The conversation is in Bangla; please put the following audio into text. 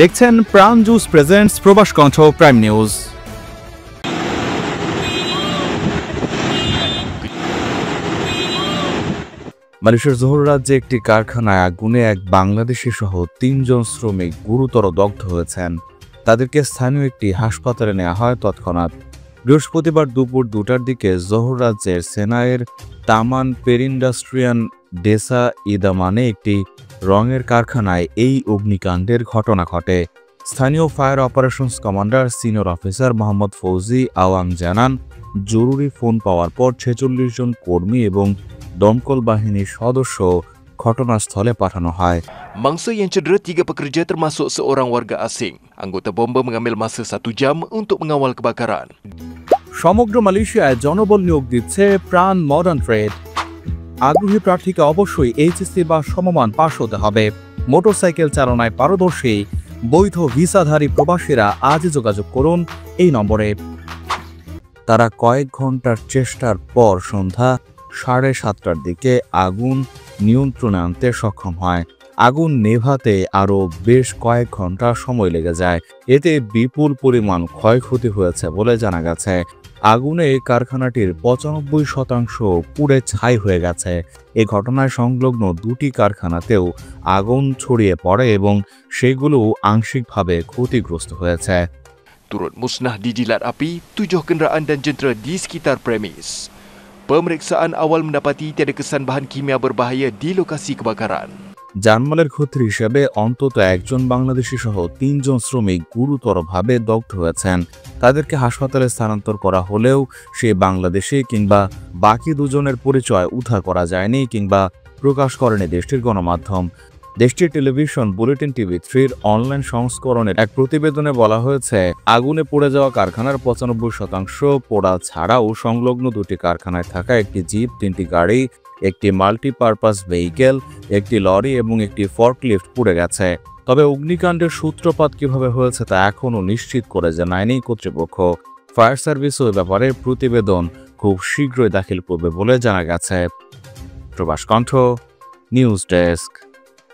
দেখছেন প্রাণ জুস প্রেজেন্টস প্রবাস কণ্ঠ প্রাইম নিউজ। মালয়েশিয়ার জোহর রাজ্যে একটি কারখানায় আগুনে এক বাংলাদেশি সহ ৩ জন শ্রমিক গুরুতর দগ্ধ হয়েছেন। তাদেরকে স্থানীয় একটি হাসপাতালে নেওয়া হয় তৎক্ষণাৎ। বৃহস্পতিবার দুপুর ২টার দিকে জোহর রাজ্যের সেনাইয়ের তামান পেরিন্ডাস্ট্রিয়ান ডেসা ইদামানে একটি রঙের কারখানায় এই অগ্নিকাণ্ডের ঘটনা ঘটে। স্থানীয় fire operations commander senior officer Mohammad Fauzi Awang জানান, জরুরি ফোন পাওয়ার পর ৪৬ জন কর্মী এবং দমকল বাহিনীর সদস্য ঘটনাস্থলে পাঠানো হয়। Mangsa yang cedera 3 pekerja termasuk seorang warga asing. Anggota bomba mengambil masa 1 jam untuk mengawal kebakaran. সমগ্র মালয়েশিয়ায় জনবল নিয়োগ দিচ্ছে প্রাণ মডার্ন ট্রেড। আগ্রহী প্রার্থীকে অবশ্যই এইচএসসি বা সমমান পাশ হতে হবে। মোটরসাইকেল চালনায় পারদর্শী বৈধ ভিসাধারী প্রবাসীরা আজই যোগাযোগ করুন এই নম্বরে। তারা কয়েক ঘন্টার চেষ্টার পর সন্ধ্যা 7:30টার দিকে আগুন নিয়ন্ত্রণে আনতে সক্ষম হয়। আগুন নেভাতে আরও বেশ কয়েক ঘন্টা সময় লেগে যায়। এতে বিপুল পরিমাণ ক্ষয়ক্ষতি হয়েছে বলে জানা গেছে। আগুনে কারখানাটির 95% পুড়ে ছাই হয়ে গেছে। এ ঘটনায় সংলগ্ন 2টি কারখানাতেও আগুন ছড়িয়ে পড়ে এবং সেগুলো আংশিকভাবে ক্ষতিগ্রস্ত হয়েছে। Turut musnah di jilat api 7 kenderaan dan jentera di sekitar premis. Pemeriksaan awal mendapati tiada kesan bahan kimia berbahaya di lokasi kebakaran. জানমালের ক্ষতির হিসেবে অন্তত একজন বাংলাদেশি সহ 3 জন শ্রমিক গুরুতরভাবে দগ্ধ হয়েছেন। তাদেরকে হাসপাতালে স্থানান্তর করা হলেও সে বাংলাদেশি কিংবা বাকি 2 জনের পরিচয় উদ্ধার করা যায়নি কিংবা প্রকাশ করেনি দেশটির গণমাধ্যম। দেশটির টেলিভিশন বুলেটিন TV3-র অনলাইন সংস্করণের এক প্রতিবেদনে বলা হয়েছে, আগুনে পুড়ে যাওয়া কারখানার 95% পোড়া ছাড়াও সংলগ্ন 2টি কারখানায় থাকা একটি জিপ, 3টি গাড়ি, একটি মাল্টিপারপাস ভেহিকেল, একটি লরি এবং একটি ফর্কলিফট পুড়ে গেছে। তবে অগ্নিকাণ্ডের সূত্রপাত কিভাবে হয়েছে তা এখনও নিশ্চিত করে জানায়নি কর্তৃপক্ষ। ফায়ার সার্ভিসও এ ব্যাপারে প্রতিবেদন খুব শীঘ্রই দাখিল করবে বলে জানা গেছে। প্রবাস কণ্ঠ নিউজ ডেস্ক।